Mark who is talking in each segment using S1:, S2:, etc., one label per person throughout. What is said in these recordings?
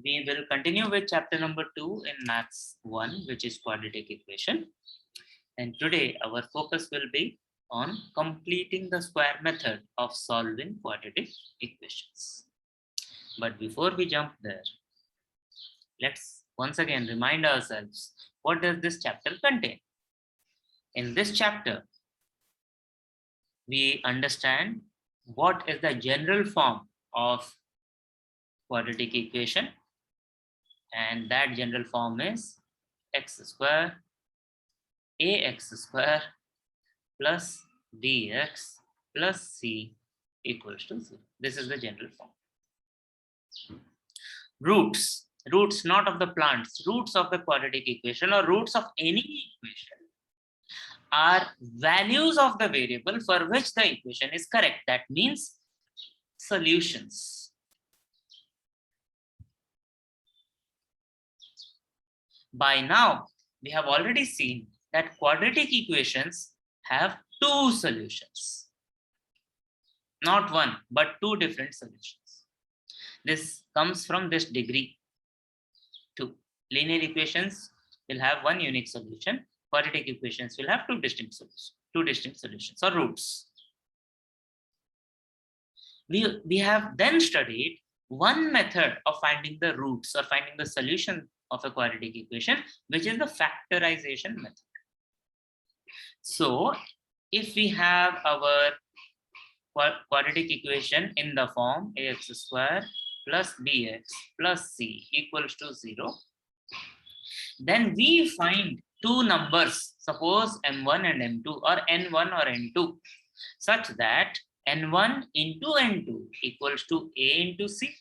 S1: we will continue with chapter number 2 in Maths 1, which is quadratic equation. And today our focus will be on completing the square method of solving quadratic equations. But before we jump there, let's once again remind ourselves, what does this chapter contain? In this chapter, we understand what is the general form of quadratic equation, and that general form is x square ax square plus bx plus c equals to 0. This is the general form. Roots not of the plants, roots of the quadratic equation or roots of any equation are values of the variable for which the equation is correct. That means solutions. By now, we have already seen that quadratic equations have two solutions. Not one, but two different solutions. This comes from this degree 2. Linear equations will have one unique solution. Quadratic equations will have two distinct solutions or roots. We have then studied one method of finding the roots or finding the solution of a quadratic equation, which is the factorization method. So if we have our quadratic equation in the form ax square plus bx plus c equals to 0, then we find two numbers, suppose m1 and m2 or n1 or n2, such that n1 into n2 equals to a into c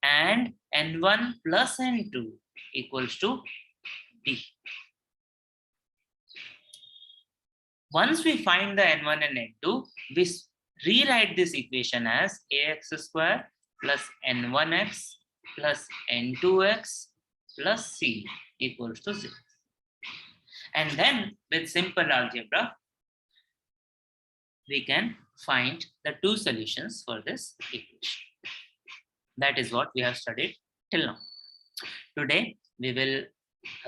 S1: and n1 plus n2 equals to b. Once we find the n1 and n2, we rewrite this equation as ax square plus n1x plus n2x plus c equals to 0. And then with simple algebra, we can find the two solutions for this equation. That is what we have studied till now. Today, we will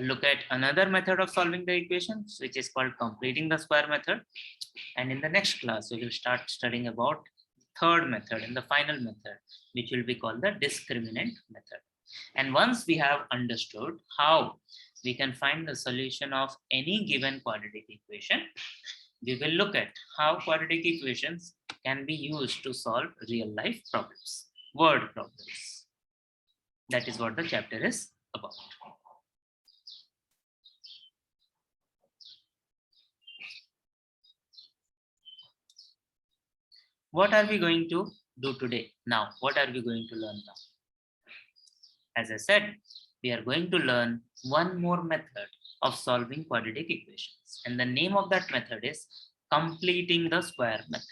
S1: look at another method of solving the equations, which is called completing the square method. And in the next class, we will start studying about third method and the final method, which will be called the discriminant method. And once we have understood how we can find the solution of any given quadratic equation, we will look at how quadratic equations can be used to solve real life problems, word problems. That is what the chapter is about. What are we going to do today? Now, what are we going to learn now? As I said, we are going to learn one more method of solving quadratic equations. And the name of that method is completing the square method.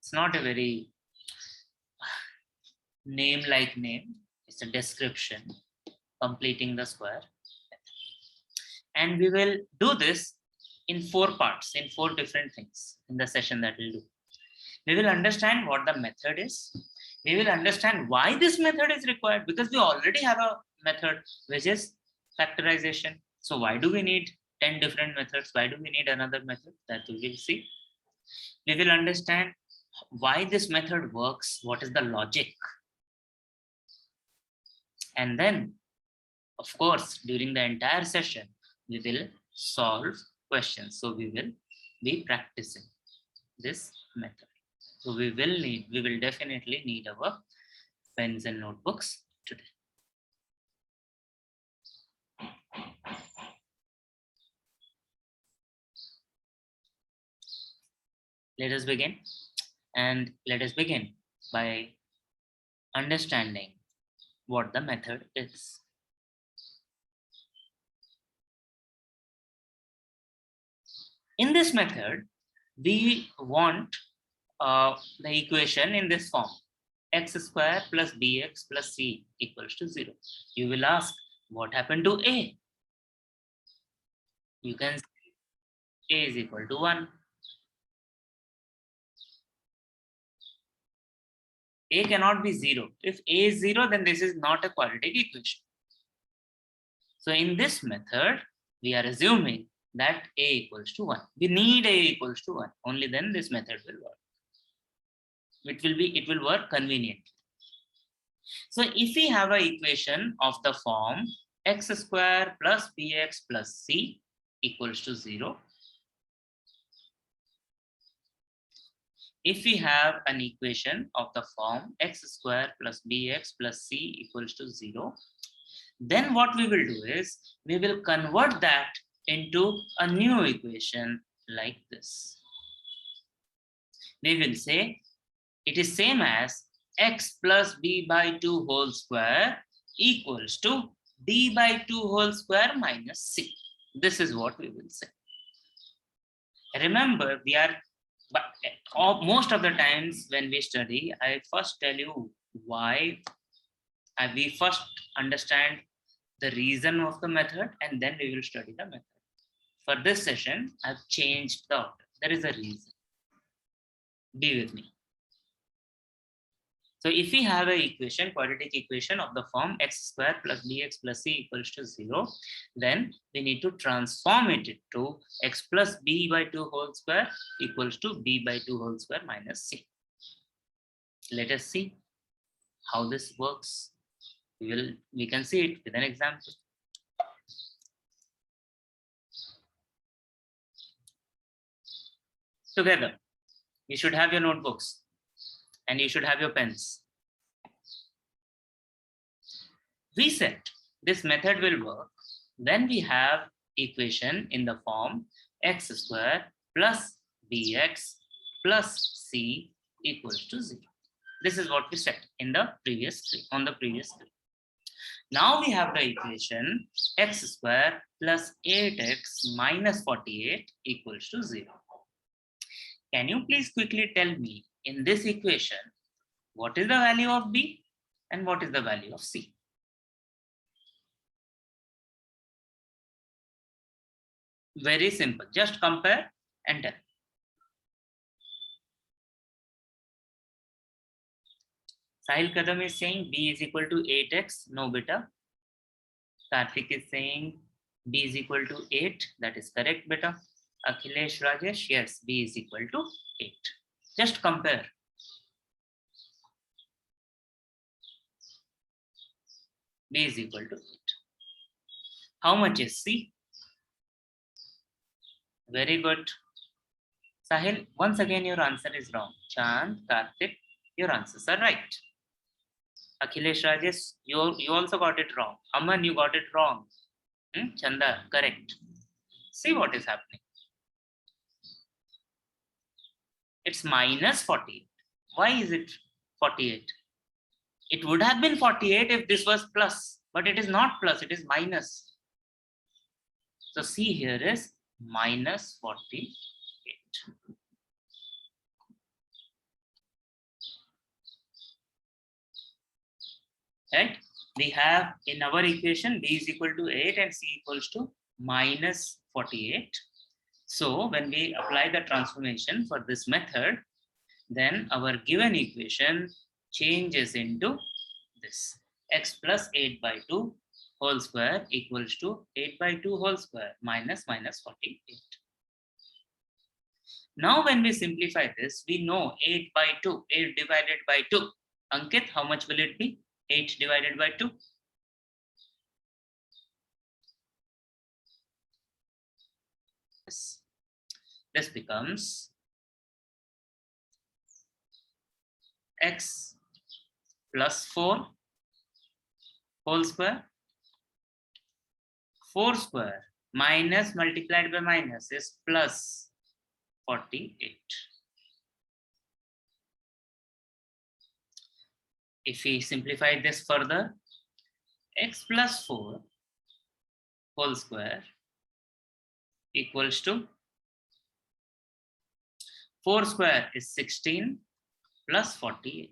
S1: It's not a very name-like name. It's a description, completing the square method. And we will do this in 4 parts, in 4 different things in the session that we'll do. We will understand what the method is. We will understand why this method is required, because we already have a method which is factorization. So why do we need 10 different methods? Why do we need another method? That we will see. We will understand why this method works, what is the logic. And then, of course, during the entire session, we will solve questions. So we will be practicing this method. So we will definitely need our pens and notebooks today. Let us begin. And let us begin by understanding what the method is. In this method, we want the equation in this form: x square plus bx plus c equals to 0. You will ask, what happened to a? You can say a is equal to 1. A cannot be 0. If A is 0, then this is not a quadratic equation. So in this method, we are assuming that A equals to 1. We need A equals to 1. Only then this method will work. It will work conveniently. So if we have an equation of the form x square plus bx plus c equals to 0. If we have an equation of the form x square plus bx plus c equals to 0, then what we will do is we will convert that into a new equation like this. We will say it is same as x plus b by 2 whole square equals to b by 2 whole square minus c. This is what we will say. Remember, most of the times when we study, I first tell you why. We first understand the reason of the method and then we will study the method. For this session, I've changed the order. There is a reason. Be with me. So if we have an equation, quadratic equation of the form x square plus bx plus c equals to 0, then we need to transform it to x plus b by 2 whole square equals to b by 2 whole square minus c. Let us see how this works. We can see it with an example. Together, you should have your notebooks and you should have your pens. We said this method will work when we have equation in the form x square plus bx plus c equals to 0. This is what we said in the previous three. Now we have the equation x square plus 8x minus 48 equals to 0. Can you please quickly tell me in this equation what is the value of b and what is the value of c? Very simple. Just compare and tell. Sahil Kadam is saying b is equal to 8x. No, beta. Karthik is saying b is equal to 8. That is correct, beta. Akhilesh Rajesh, yes, b is equal to 8. Just compare. B is equal to 8. How much is c? Very good. Sahil, once again your answer is wrong. Chand, Karthik, your answers are right. Akhilesh Rajesh, you also got it wrong. Aman, you got it wrong. Chanda, correct. See what is happening. It's minus 48. Why is it 48? It would have been 48 if this was plus, but it is not plus, it is minus. So C here is minus 48. Right? We have in our equation b is equal to 8 and c equals to minus 48. So when we apply the transformation for this method, then our given equation changes into this x plus 8 by 2 whole square equals to 8 by 2 whole square minus 48. Now when we simplify this, we know 8 by 2, 8 divided by 2. Ankit, how much will it be? 8 divided by 2. This becomes x plus 4 whole square. 4 square minus multiplied by minus is plus 48. If we simplify this further, x plus 4 whole square equals to 4 square is 16 plus 48.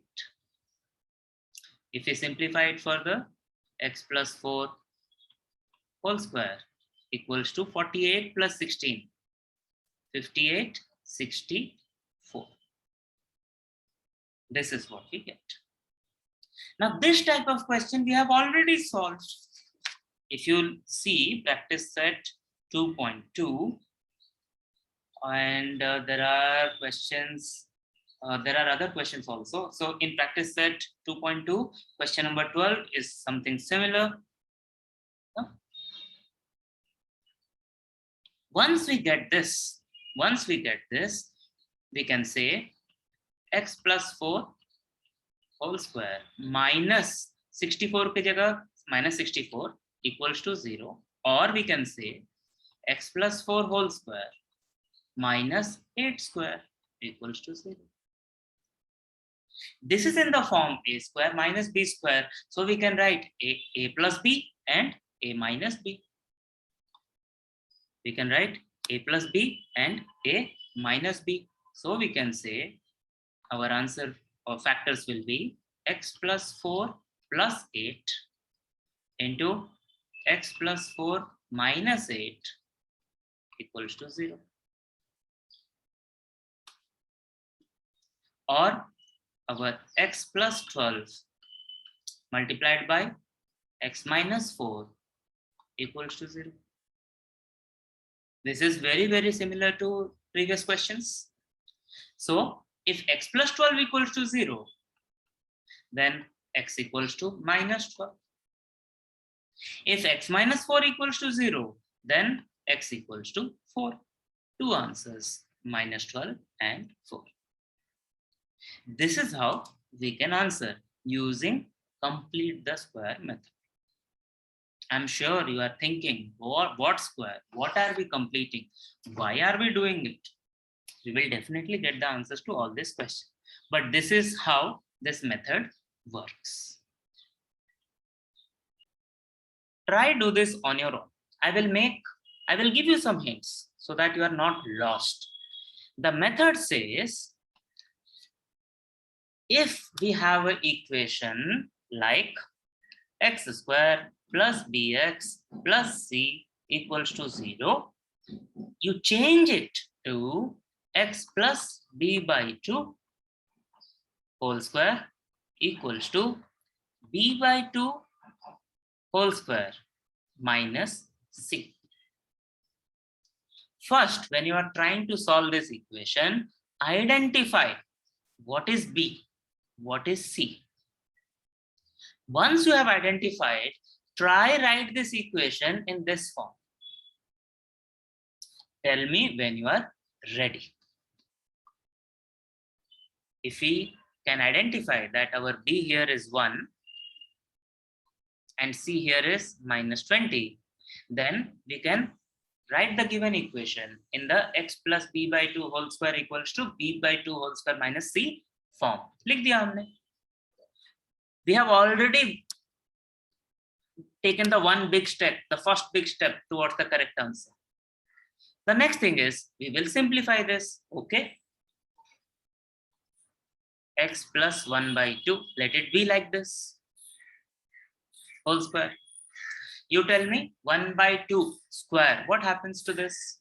S1: If we simplify it further, x plus 4 whole square equals to 48 plus 16, 58, 64. This is what we get. Now this type of question we have already solved. If you see practice set 2.2, and there are questions, there are other questions also. So in practice set 2.2, question number 12 is something similar. Once we get this, we can say x plus 4 whole square minus 64 की जगह minus 64 equals to 0, or we can say x plus 4 whole square minus 8 square equals to 0. This is in the form a square minus b square, so we can write a plus b and a minus b. We can write a plus b and a minus b. So we can say our answer or factors will be x plus 4 plus 8 into x plus 4 minus 8 equals to 0. Or our x plus 12 multiplied by x minus 4 equals to 0. This is very similar to previous questions. So if x plus 12 equals to 0, then x equals to minus 12. If x minus 4 equals to 0, then x equals to 4. Two answers, minus 12 and 4. This is how we can answer using complete the square method. I'm sure you are thinking, what square? What are we completing? Why are we doing it? We will definitely get the answers to all these questions. But this is how this method works. Try do this on your own. I will give you some hints so that you are not lost. The method says, if we have an equation like x square plus bx plus c equals to 0, you change it to x plus b by 2 whole square equals to b by 2 whole square minus c. First, when you are trying to solve this equation, identify what is b, what is c. Once you have identified, try write this equation in this form. Tell me when you are ready. If we can identify that our b here is 1 and c here is minus 20, then we can write the given equation in the x plus b by 2 whole square equals to b by 2 whole square minus c form. लिख दिया हमने. We have already taken the one big step, the first big step towards the correct answer. The next thing is we will simplify this. Okay, x plus 1 by 2, let it be like this, whole square. You tell me 1 by 2 square, what happens to this?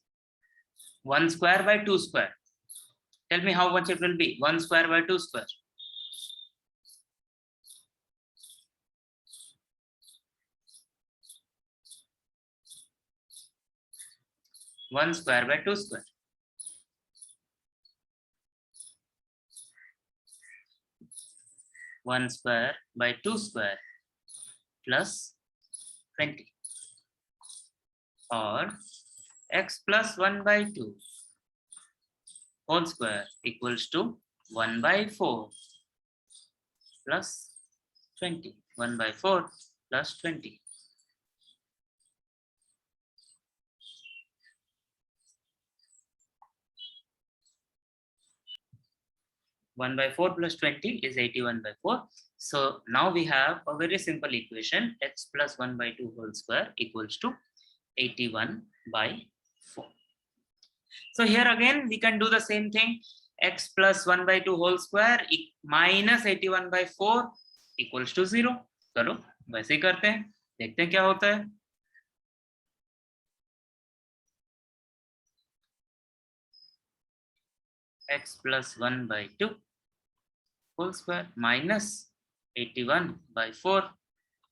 S1: 1 square by 2 square. Tell me how much it will be. 1 square by 2 square. 1 square by 2 square. One square by 2 square plus 20, or x plus 1 by 2 whole square equals to 1 by 4 plus 20. 1 by 4 plus 20. One by 4 plus 20 is 81 by 4. So now we have a very simple equation, x plus 1 by 2 whole square equals to 81 by 4. So here again we can do the same thing, x plus 1 by 2 whole square minus 81 by 4 equals to 0. चलो वैसे ही करते हैं, देखते हैं क्या होता है. X plus 1 by 2 whole square minus 81 by 4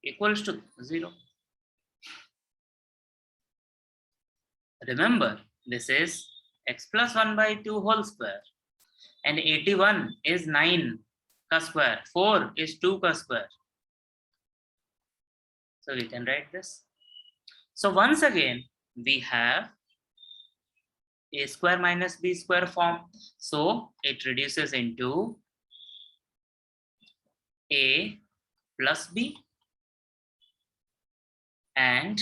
S1: equals to 0. Remember, this is x plus 1 by 2 whole square, and 81 is 9 ka square, 4 is 2 ka square. So we can write this. So once again, we have a square minus b square form. So it reduces into a plus b and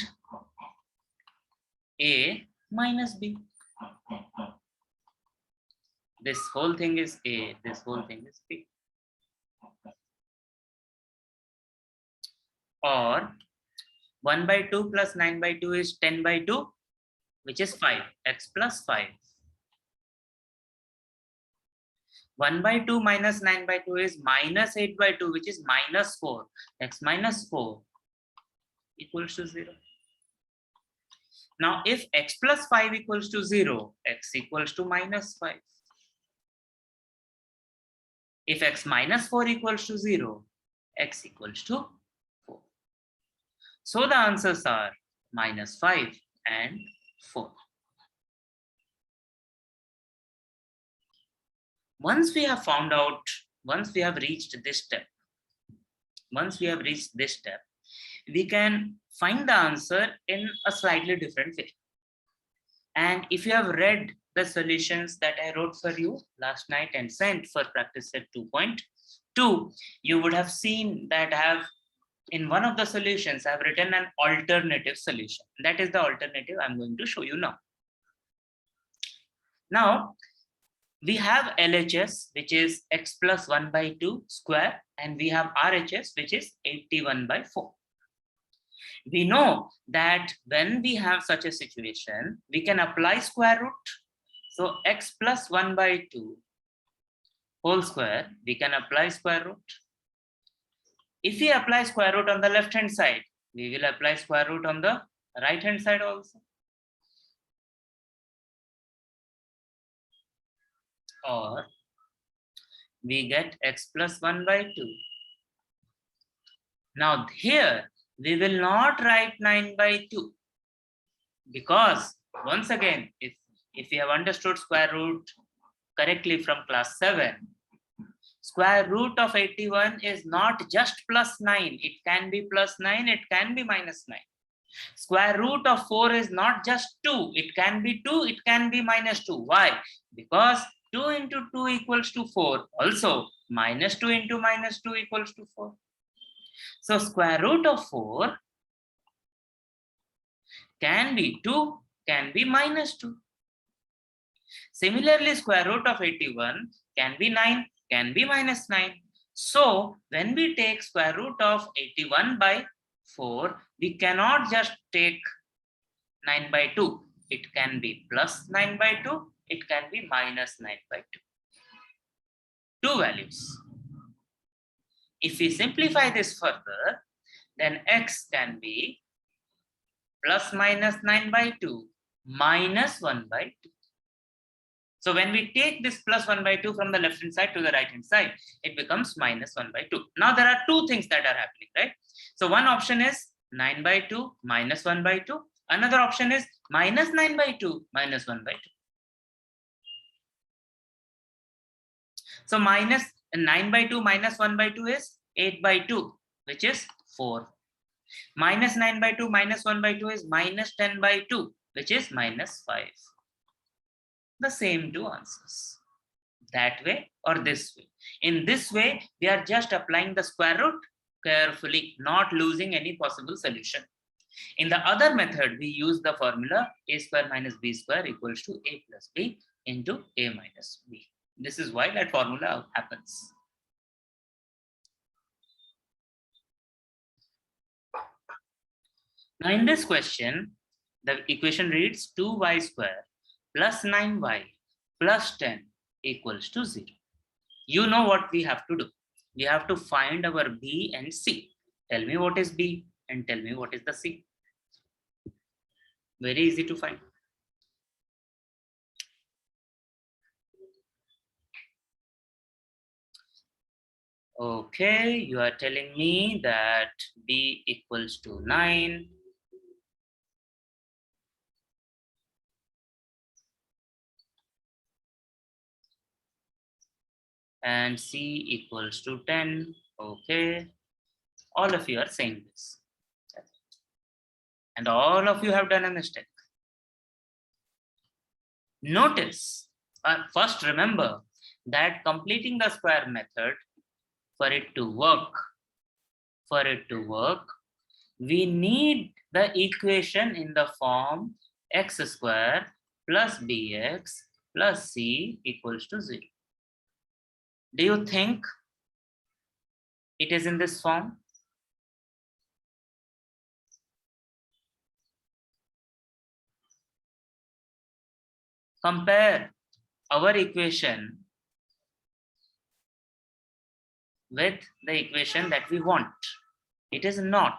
S1: a minus b. This whole thing is a, this whole thing is b. Or 1 by 2 plus 9 by 2 is 10 by 2, which is 5, x plus 5. 1 by 2 minus 9 by 2 is minus 8 by 2, which is minus 4, x minus 4 equals to 0. Now, if x plus 5 equals to 0, x equals to minus 5. If x minus 4 equals to 0, x equals to 4. So the answers are minus 5 and 4. Once we have found out, once we have reached this step, we can find the answer in a slightly different way. And if you have read the solutions that I wrote for you last night and sent for practice set 2.2, you would have seen that I have, in one of the solutions, I have written an alternative solution. That is the alternative I'm going to show you now. Now, we have LHS, which is x plus 1 by 2 square, and we have RHS, which is 81 by 4. We know that when we have such a situation, we can apply square root. So x plus 1 by 2 whole square, we can apply square root. If we apply square root on the left hand side, we will apply square root on the right hand side also. Or we get x plus 1 by 2. Now here, we will not write 9 by 2, because once again, if we have understood square root correctly from class 7, square root of 81 is not just plus 9. It can be plus 9, it can be minus 9. Square root of 4 is not just 2. It can be 2, it can be minus 2. Why? Because 2 into 2 equals to 4. Also, minus 2 into minus 2 equals to 4. So square root of 4 can be 2, can be minus 2. Similarly, square root of 81 can be 9, can be minus 9. So when we take square root of 81 by 4, we cannot just take 9 by 2. It can be plus 9 by 2, it can be minus 9 by 2. Two values. If we simplify this further, then x can be plus minus 9 by 2 minus 1 by 2. So when we take this plus 1 by 2 from the left hand side to the right hand side, it becomes minus 1 by 2. Now there are two things that are happening, right? So one option is 9 by 2 minus 1 by 2. Another option is minus 9 by 2 minus 1 by 2. So minus 9 by 2 minus 1 by 2 is 8 by 2, which is 4. Minus 9 by 2 minus 1 by 2 is minus 10 by 2, which is minus 5. The same two answers, that way or this way. In this way, we are just applying the square root carefully, not losing any possible solution. In the other method, we use the formula a square minus b square equals to a plus b into a minus b. This is why that formula happens. Now in this question, the equation reads 2y square plus 9y plus 10 equals to 0. You know what we have to do. We have to find our b and c. Tell me what is b and tell me what is the c. Very easy to find. Okay, you are telling me that B equals to 9. And C equals to 10. Okay, all of you are saying this. And all of you have done a mistake. Notice, first remember that completing the square method, for it to work, we need the equation in the form x square plus bx plus c equals to 0. Do you think it is in this form? Compare our equation with the equation that we want. It is not,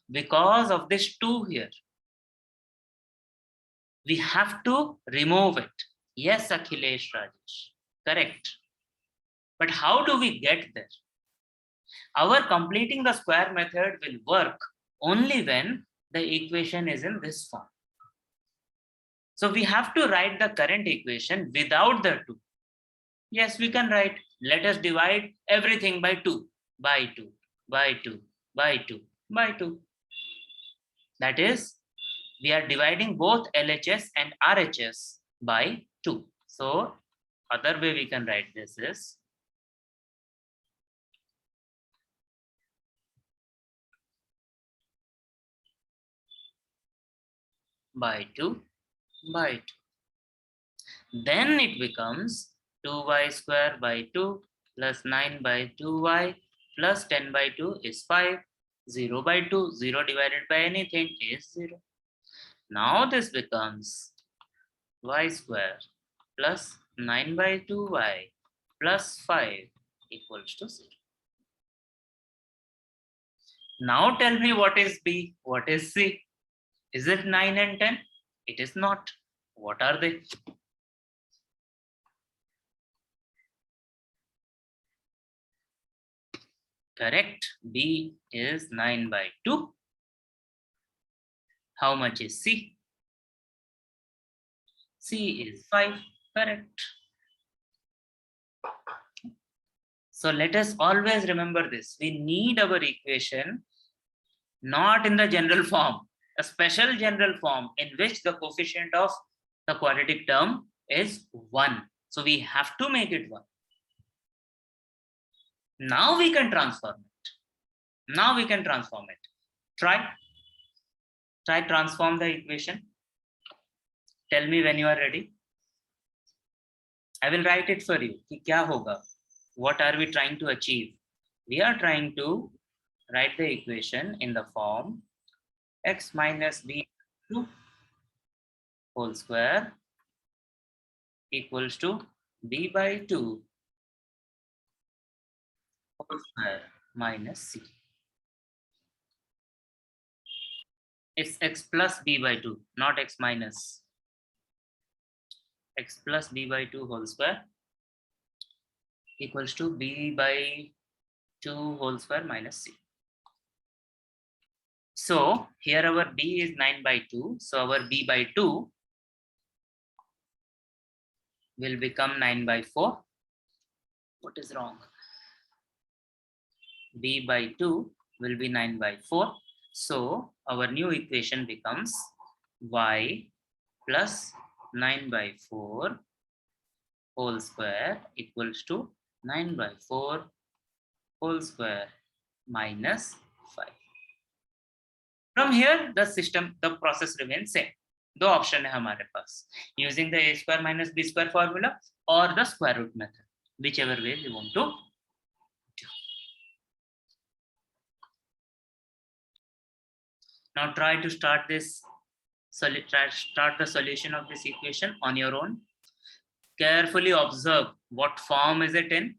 S1: because of this 2 here. We have to remove it. Yes, Akhilesh Rajesh, correct. But how do we get there? Our completing the square method will work only when the equation is in this form. So we have to write the current equation without the 2. Yes, we can write, let us divide everything by 2, by 2, by 2, by 2, by 2. That is, we are dividing both LHS and RHS by 2. So other way we can write this is by 2 by 2. Then it becomes 2y square by 2 plus 9 by 2y plus 10 by 2 is 5. 0 by 2, 0 divided by anything is 0. Now this becomes y square plus 9 by 2y plus 5 equals to 0. Now tell me, what is B? What is C? Is it 9 and 10? It is not. What are they? Correct. B is 9 by 2. How much is C? C is 5. Correct. So let us always remember this. We need our equation not in the general form, a special general form in which the coefficient of the quadratic term is 1. So we have to make it 1. Now we can transform it. Now we can transform it. Try transform the equation. Tell me when you are ready. I will write it for you. कि क्या होगा? What are we trying to achieve? We are trying to write the equation in the form x minus b whole square equals to b by 2 whole square minus c. It's x plus b by 2, not x minus. X plus b by 2 whole square equals to b by 2 whole square minus c. So here our b is 9 by 2. So our b by 2 will become 9 by 4. What is wrong? B by 2 will be 9 by 4. So our new equation becomes y plus 9 by 4 whole square equals to 9 by 4 whole square minus 5. From here, the process remains same. दो option है हमारे पास, using the a square minus b square formula or the square root method, whichever way we want to do. Now try to start the solution of this equation on your own. Carefully observe what form is it in.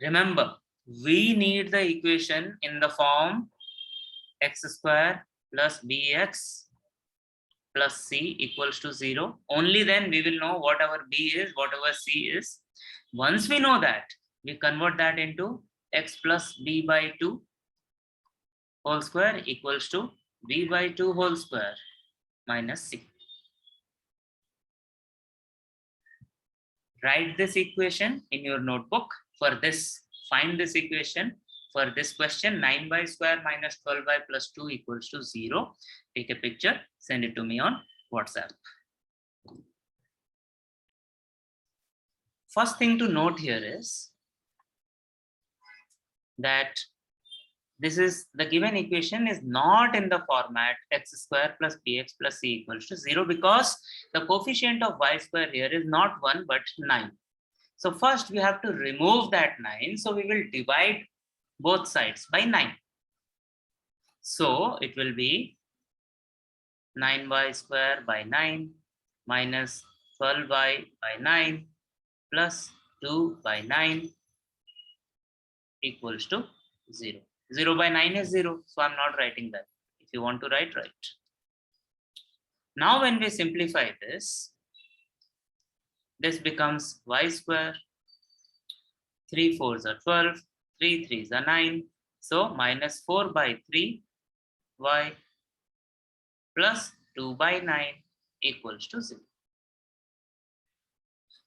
S1: Remember, we need the equation in the form x square plus bx plus c equals to 0. Only then we will know what our b is, what our c is. Once we know that, we convert that into x plus b by 2 whole square equals to b by 2 whole square minus c. Write this equation in your notebook. For this, find this equation. For this question, 9y square minus 12y plus 2 equals to 0. Take a picture, send it to me on WhatsApp. First thing to note here is that this is the given equation is not in the format x square plus bx plus c equals to 0 because the coefficient of y square here is not 1 but 9. So first we have to remove that 9. So we will divide both sides by 9. So it will be 9y square by 9 minus 12y by 9 plus 2 by 9 equals to 0. 0 by 9 is 0, so I'm not writing that. If you want to write, write. Now when we simplify this, this becomes y square, 3 4s are 12, 3 3s are 9, so minus 4 by 3 y plus 2 by 9 equals to 0.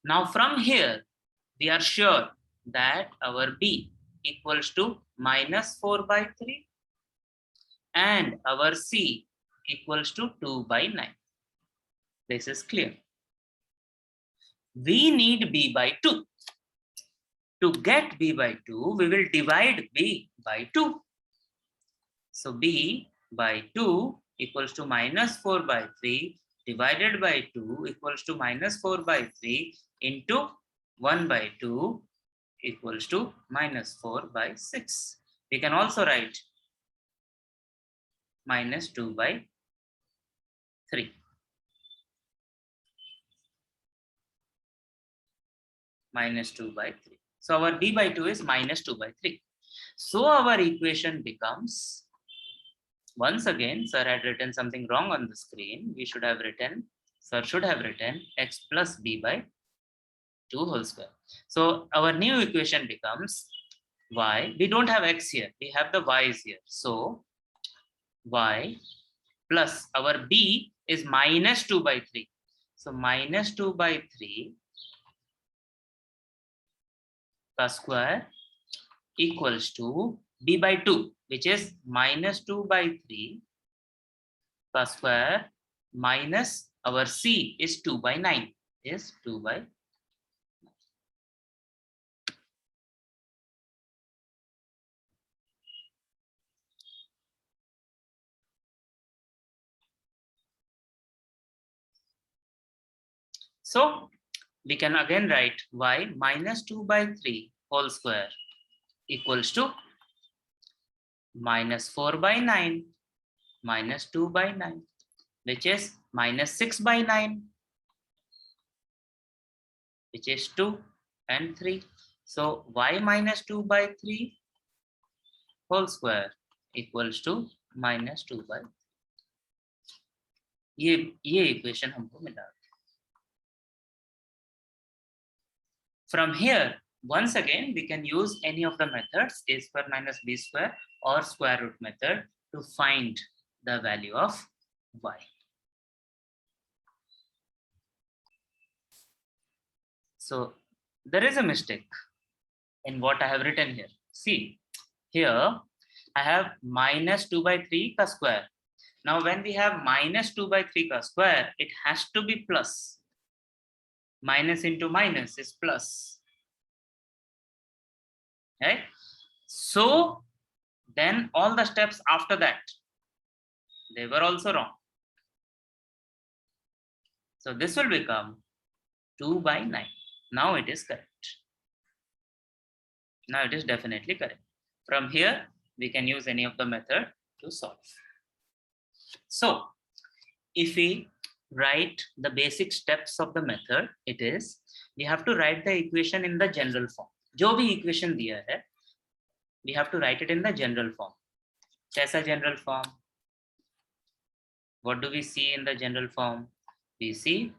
S1: Now from here, we are sure that our b equals to minus 4 by 3 and our c equals to 2 by 9. This is clear. We need b by 2. To get b by 2, we will divide b by 2. So b by 2 equals to minus 4 by 3 divided by 2 equals to minus 4 by 3 into 1 by 2 equals to minus 4 by 6. We can also write minus 2 by 3. Minus 2 by 3. So our b by 2 is minus 2 by 3. So our equation becomes, once again, sir had written something wrong on the screen. We should have written, sir should have written x plus b by 2 whole square. So our new equation becomes y. We don't have x here. We have the y's here. So y plus our b is minus 2 by 3. So minus 2 by 3 का square equals to b by 2, which is minus 2 by 3 का square minus our c is 2 by 9 is 2 by 9. So we can again write y minus 2 by 3 whole square equals to minus 4 by 9 minus 2 by 9, which is minus 6 by 9, which is 2 and 3. So y minus 2 by 3 whole square equals to minus 2 by 3. ये equation हमको मिला. From here, once again, we can use any of the methods, a square minus b square or square root method, to find the value of y. So there is a mistake in what I have written here. See, here I have minus 2 by 3 ka square. Now when we have minus 2 by 3 ka square, it has to be plus. Minus into minus is plus. Right? So then all the steps after that, they were also wrong. So this will become 2 by 9. Now it is correct. Now it is definitely correct. From here, we can use any of the method to solve. So if we write the basic steps of the method, it is, we have to write the equation in the general form. जो भी equation दिया है, we have to write it in the general form. कैसा general form? What do we see in the general form? We see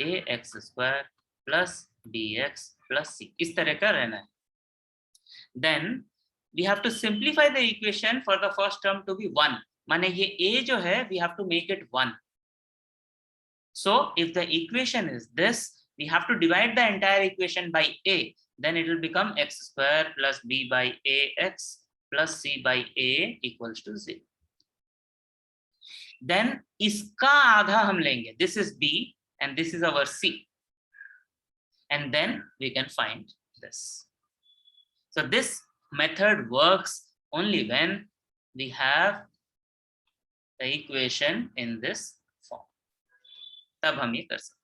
S1: ax square plus bx plus c. इस तरह का रहना है. then we have to simplify the equation for the first term to be 1. माने ये a जो है we have to make it 1. So if the equation is this, we have to divide the entire equation by a. Then it will become x square plus b by ax plus c by a equals to 0. Then इसका आधा हम लेंगे. This is b and this is our c. And then we can find this. So this method works only when we have the equation in this form. तब हम ये कर सकते.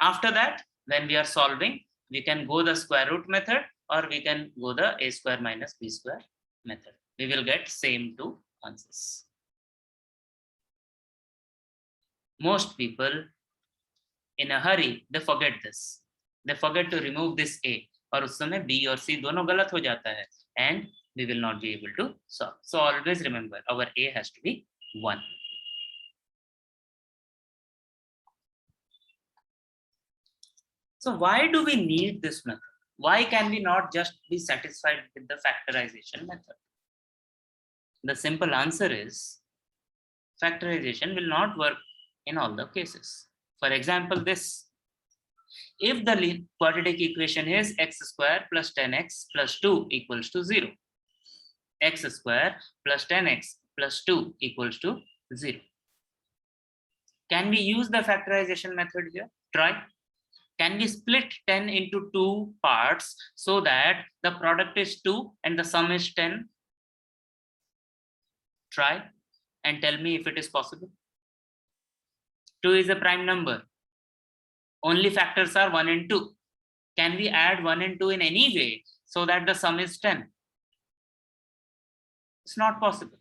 S1: After that, when we are solving, we can go the square root method or we can go the a square minus b square method. We will get same two answers. Most people in a hurry, they forget this. They forget to remove this a. और उस समय b और c दोनों गलत हो जाता है and we will not be able to solve. So always remember our a has to be 1. So why do we need this method? Why can we not just be satisfied with the factorization method? The simple answer is factorization will not work in all the cases. For example, this. If the quadratic equation is x square plus 10x plus 2 equals to 0, x square plus 10x plus 2 equals to 0. Can we use the factorization method here? Try. Can we split 10 into 2 parts so that the product is 2 and the sum is 10? Try and tell me if it is possible. 2 is a prime number. Only factors are 1 and 2. Can we add 1 and 2 in any way so that the sum is 10? It's not possible.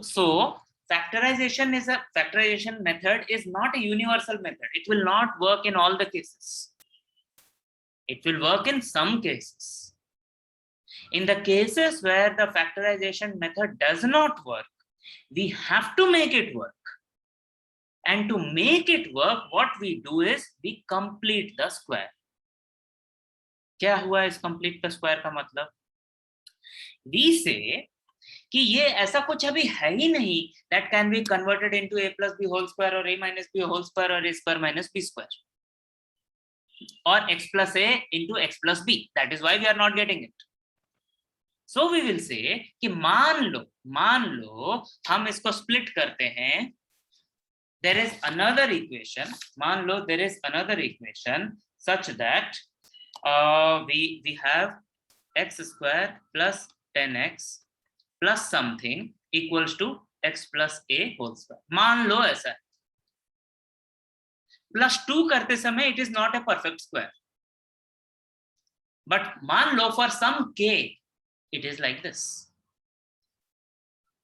S1: So factorization method is not a universal method. It will not work in all the cases. It will work in some cases. In the cases where the factorization method does not work, we have to make it work. And to make it work, what we do is we complete the square. क्या हुआ इस complete the square का मतलब? We say कि ये ऐसा कुछ अभी है ही नहीं that can be converted into a plus b whole square or a minus b whole square or a square minus b square or x plus a into x plus b. That is why we are not getting it. So we will say कि मान लो हम इसको split करते हैं. There is another equation. मान लो there is another equation such that we have x square plus 10x plus something equals to x plus a whole square. मान लो ऐसा है. Plus 2 करते समय it is not a perfect square. But मान लो for some k it is like this.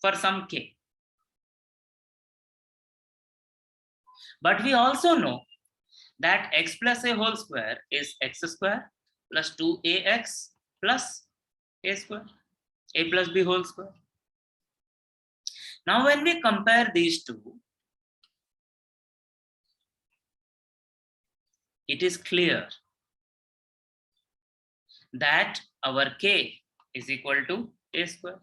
S1: For some k. But we also know that x plus a whole square is x square plus 2ax plus a square, a plus b whole square. Now when we compare these two, it is clear that our k is equal to a square.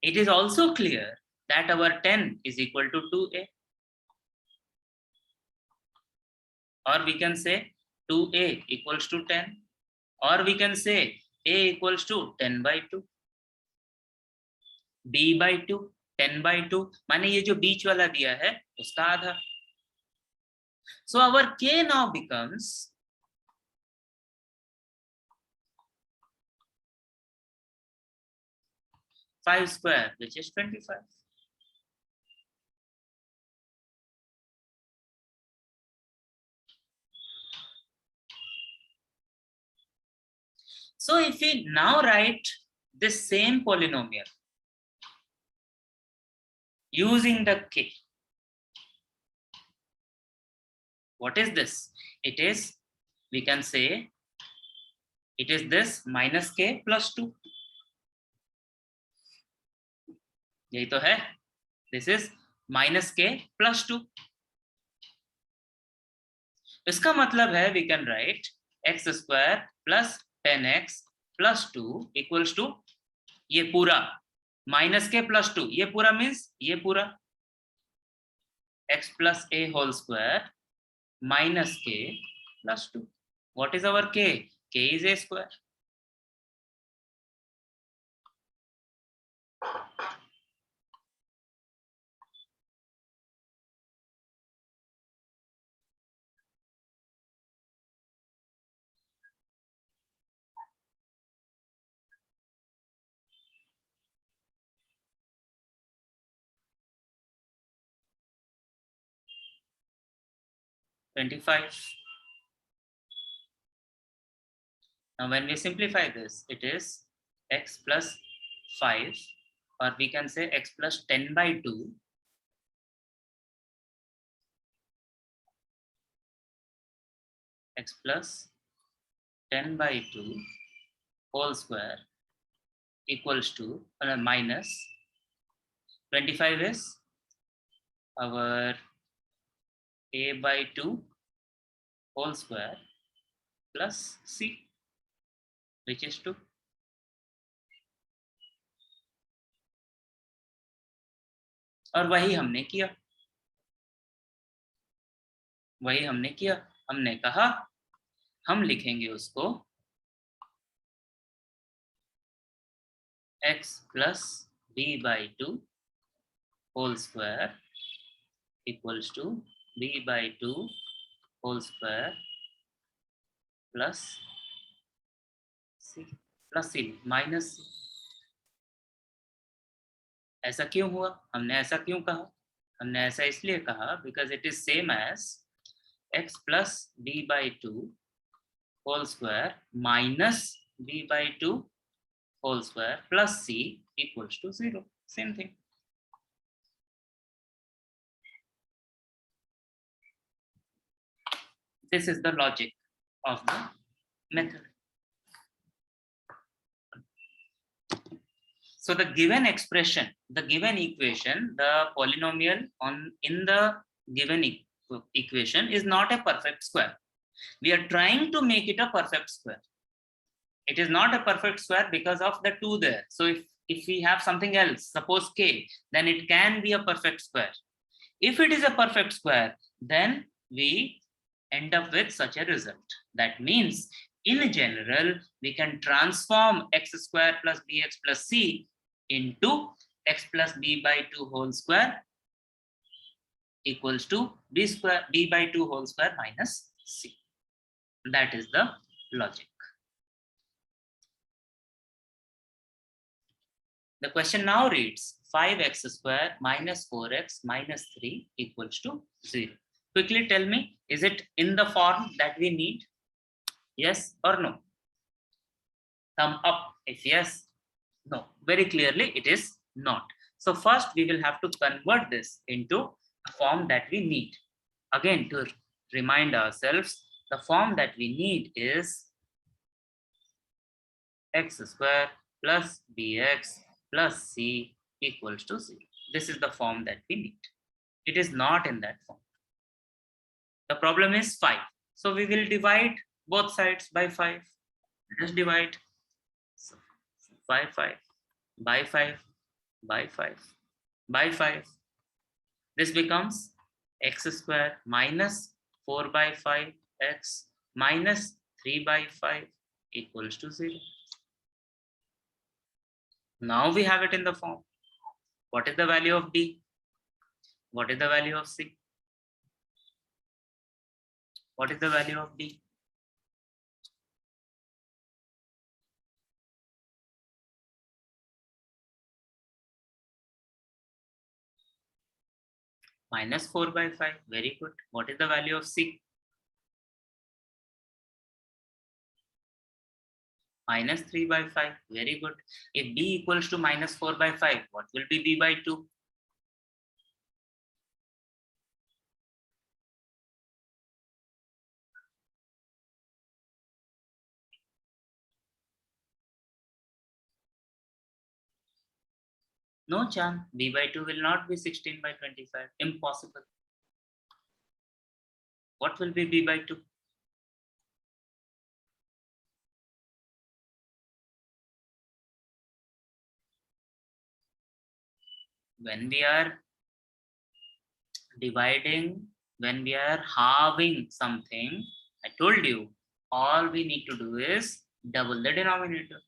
S1: It is also clear that our 10 is equal to 2a. Or we can say 2a equals to 10. Or we can say a equals to 10 by 2. b by 2, 10 by 2. माने ये जो बीच वाला दिया है उसका आधा. So our k now becomes 5 square, which is 25. So if we now write this same polynomial using the k, what is this? It is, we can say, it is this minus k plus 2. यही तो है. This is minus k plus 2. इसका मतलब है we can write x square plus 10x plus 2 equals to ये पूरा minus के plus 2, ये पूरा मीन्स ये पूरा x plus a whole square minus k plus 2. What is our k? K is a square. (25). Now when we simplify this, it is x plus 5, or we can say x plus 10 by 2 x plus 10 by 2 whole square equals to minus 25 is our a by 2 whole square plus c, which is 2. और वही हमने किया, हमने कहा हम लिखेंगे उसको x plus b by 2 whole square equals to b by 2 whole square plus c minus c. ऐसा क्यों हुआ? हमने ऐसा क्यों कहा? हमने ऐसा इसलिए कहा because it is same as x plus b by 2 whole square minus b by 2 whole square plus c equals to 0. Same thing. This is the logic of the method. So the given expression, the given equation, the polynomial in the given equation is not a perfect square. We are trying to make it a perfect square. It is not a perfect square because of the 2 there. So if we have something else, suppose k, then it can be a perfect square. If it is a perfect square, then we end up with such a result. That means in general, we can transform x square plus bx plus c into x plus b by 2 whole square equals to b by 2 whole square minus c. That is the logic. The question now reads 5x square minus 4x minus 3 equals to 0. Quickly tell me, is it in the form that we need? Yes or no? Thumb up if yes. No, very clearly it is not. So first we will have to convert this into a form that we need. Again, to remind ourselves, the form that we need is x square plus bx plus c equals to 0. This is the form that we need. It is not in that form. The problem is 5. So we will divide both sides by 5. Just divide. So 5 by 5 by 5 by 5. This becomes x square minus 4 by 5x minus 3 by 5 equals to 0. Now we have it in the form. What is the value of d? What is the value of c? What is the value of d? Minus 4 by 5. Very good. What is the value of c? Minus 3 by 5. Very good. If b equals to minus 4 by 5, what will be b by 2? No chance. B by 2 will not be 16 by 25. Impossible. What will be b by 2? When we are dividing, when we are halving something, I told you, all we need to do is double the denominator.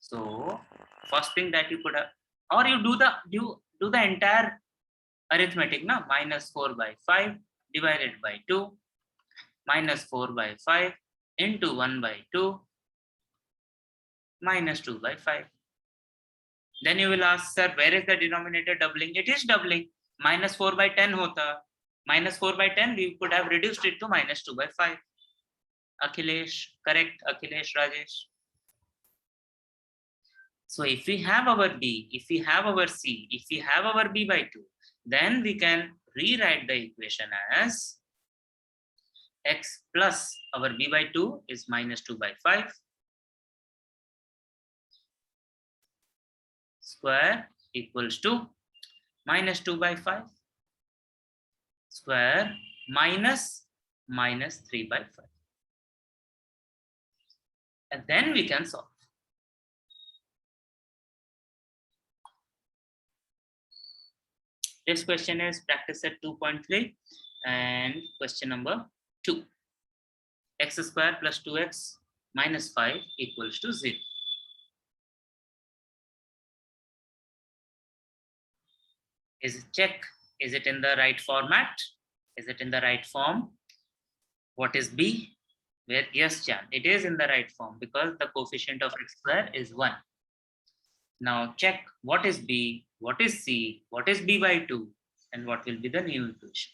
S1: So first thing that you put up, or you do the entire arithmetic now. Minus 4 by 5 divided by 2, minus 4 by 5 into 1 by 2, minus 2 by 5. Then you will ask, sir, where is the denominator doubling? It is doubling. Minus 4 by 10 hota. Minus 4 by 10, we could have reduced it to minus 2 by 5. Akhilesh, correct. Akhilesh, Rajesh. So if we have our b, if we have our c, if we have our b by 2, then we can rewrite the equation as x plus our b by 2 is minus 2 by 5 square equals to minus 2 by 5 square minus 3 by 5. And then we can solve. This question is practice set 2.3 and question number 2. X square plus 2x minus 5 equals to 0. Check, is it in the right format? Is it in the right form? What is b? Where, yes, Chan, it is in the right form because the coefficient of x square is 1. Now check what is b, what is c, what is b by 2, and what will be the new equation.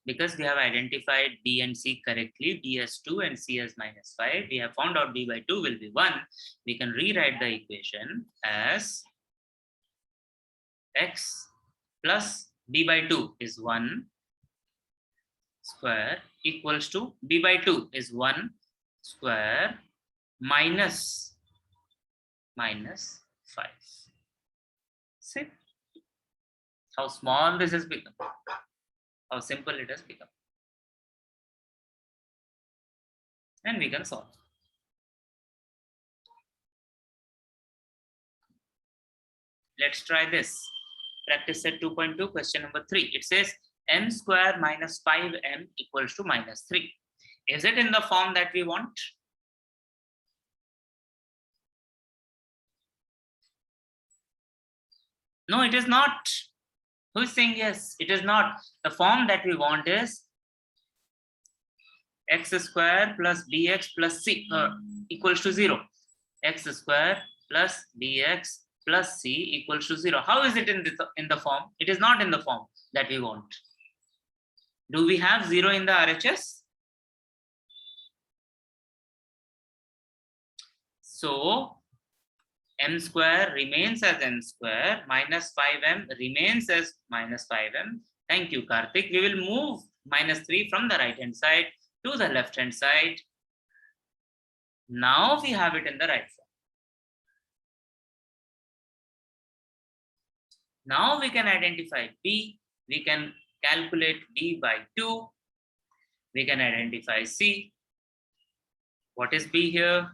S1: Because we have identified b and c correctly, b as 2 and c as minus 5, we have found out b by 2 will be 1. We can rewrite the equation as x plus b by 2 is 1 square equals to b by 2 is 1 square minus 5. See how small this has become, how simple it has become. And we can solve. Let's try this. Practice set 2.2, question number 3. It says m square minus 5m equals to minus 3. Is it in the form that we want? No, it is not. Who is saying yes? It is not. The form that we want is x square plus bx plus c equals to 0. X square plus bx plus c equals to 0. How is it in the form? It is not in the form that we want. Do we have 0 in the RHS? So m square remains as m square, minus 5m remains as minus 5m. Thank you, Karthik. We will move minus 3 from the right hand side to the left hand side. Now we have it in the right form. Now we can identify b. We can calculate b by 2. We can identify c. What is b here?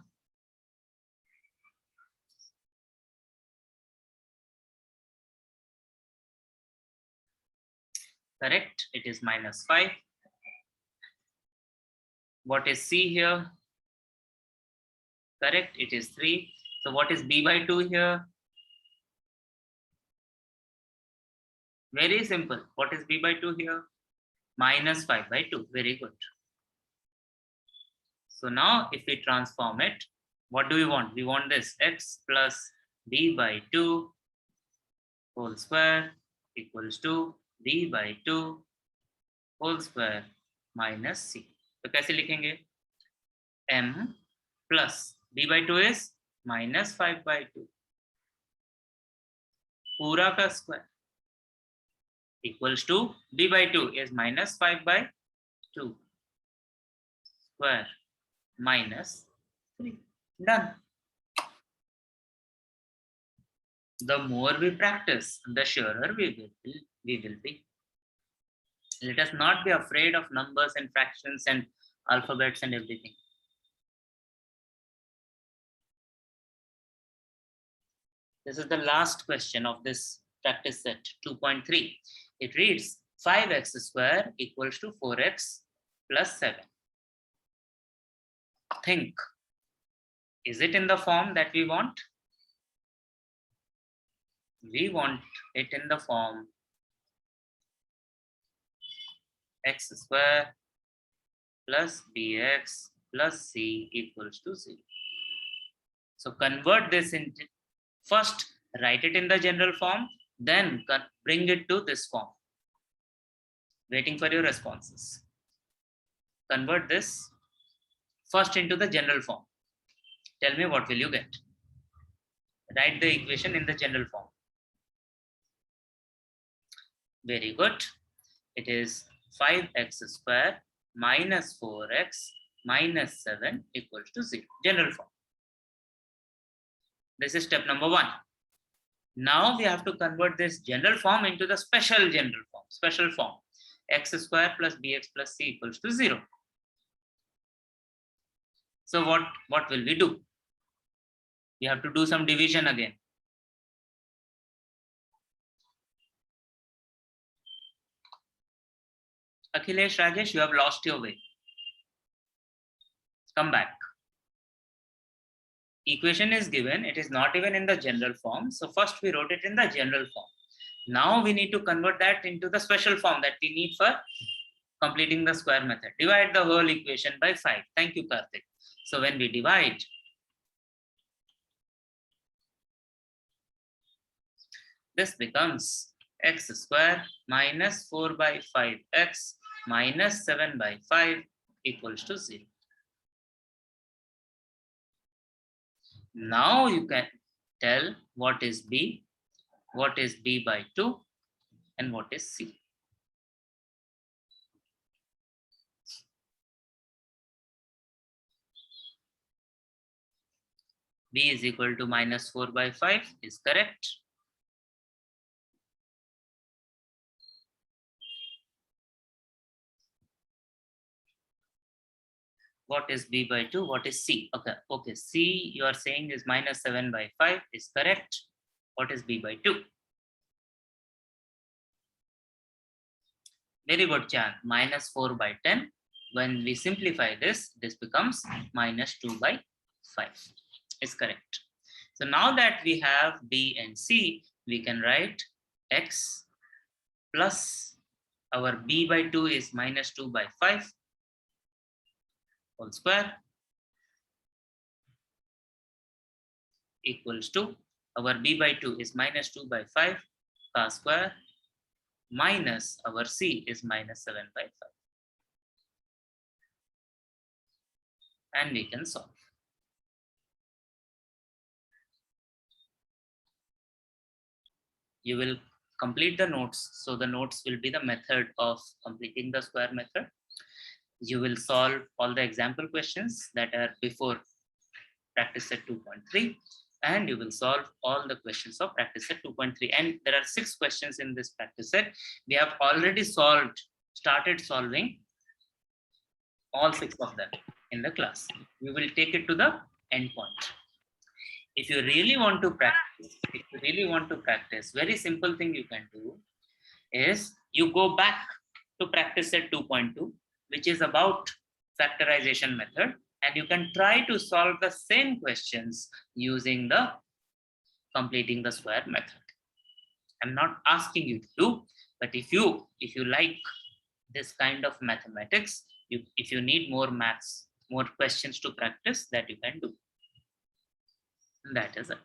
S1: Correct, it is minus 5. What is c here? Correct, it is 3. So what is b by 2 here? Very simple. What is b by 2 here? Minus 5 by 2. Very good. So now if we transform it, what do we want? We want this x plus b by 2 whole square equals to b by 2 whole square minus c. तो कैसे लिखेंगे? m plus b by 2 is minus 5 by 2 पूरा का square equals to b by 2 is minus 5 by 2 square minus 3. Done. The more we practice, the surer we will be. Let us not be afraid of numbers and fractions and alphabets and everything. This is the last question of this practice set 2.3. It reads 5x square equals to 4x plus 7. Think, is it in the form that we want? We want it in the form x square plus bx plus c equals to 0. So convert this into, first write it in the general form, then bring it to this form. Waiting for your responses. Convert this first into the general form. Tell me what will you get. Write the equation in the general form. Very good. It is 5x square minus 4x minus 7 equals to 0. General form. This is step number 1. Now we have to convert this general form into the special general form. Special form. X square plus bx plus c equals to 0. So what will we do? We have to do some division again. Akhilesh, Rajesh, you have lost your way. Come back. Equation is given. It is not even in the general form. So first we wrote it in the general form. Now we need to convert that into the special form that we need for completing the square method. Divide the whole equation by 5. Thank you, Karthik. So when we divide, this becomes x square minus 4 by 5x minus 7 by 5 equals to 0. Now you can tell what is b by 2, and what is c. B is equal to minus 4 by 5 is correct. What is b by 2? What is c? Okay. C you are saying is minus 7 by 5 is correct. What is b by 2? Very good, Chan. Minus 4 by 10. When we simplify this, this becomes minus 2 by 5 is correct. So now that we have b and c, we can write x plus our b by 2 is minus 2 by 5 whole square equals to our b by 2 is minus 2 by 5 ka square minus our c is minus 7 by 5. And we can solve. You will complete the notes. So the notes will be the method of completing the square method. You will solve all the example questions that are before practice set 2.3, and you will solve all the questions of practice set 2.3. And there are 6 questions in this practice set. We have already started solving all 6 of them in the class. We will take it to the end point. If you really want to practice, very simple thing you can do is you go back to practice set 2.2, which is about factorization method, and you can try to solve the same questions using the completing the square method. I'm not asking you to do, but if you like this kind of mathematics, if you need more maths, more questions to practice, that you can do. That is it.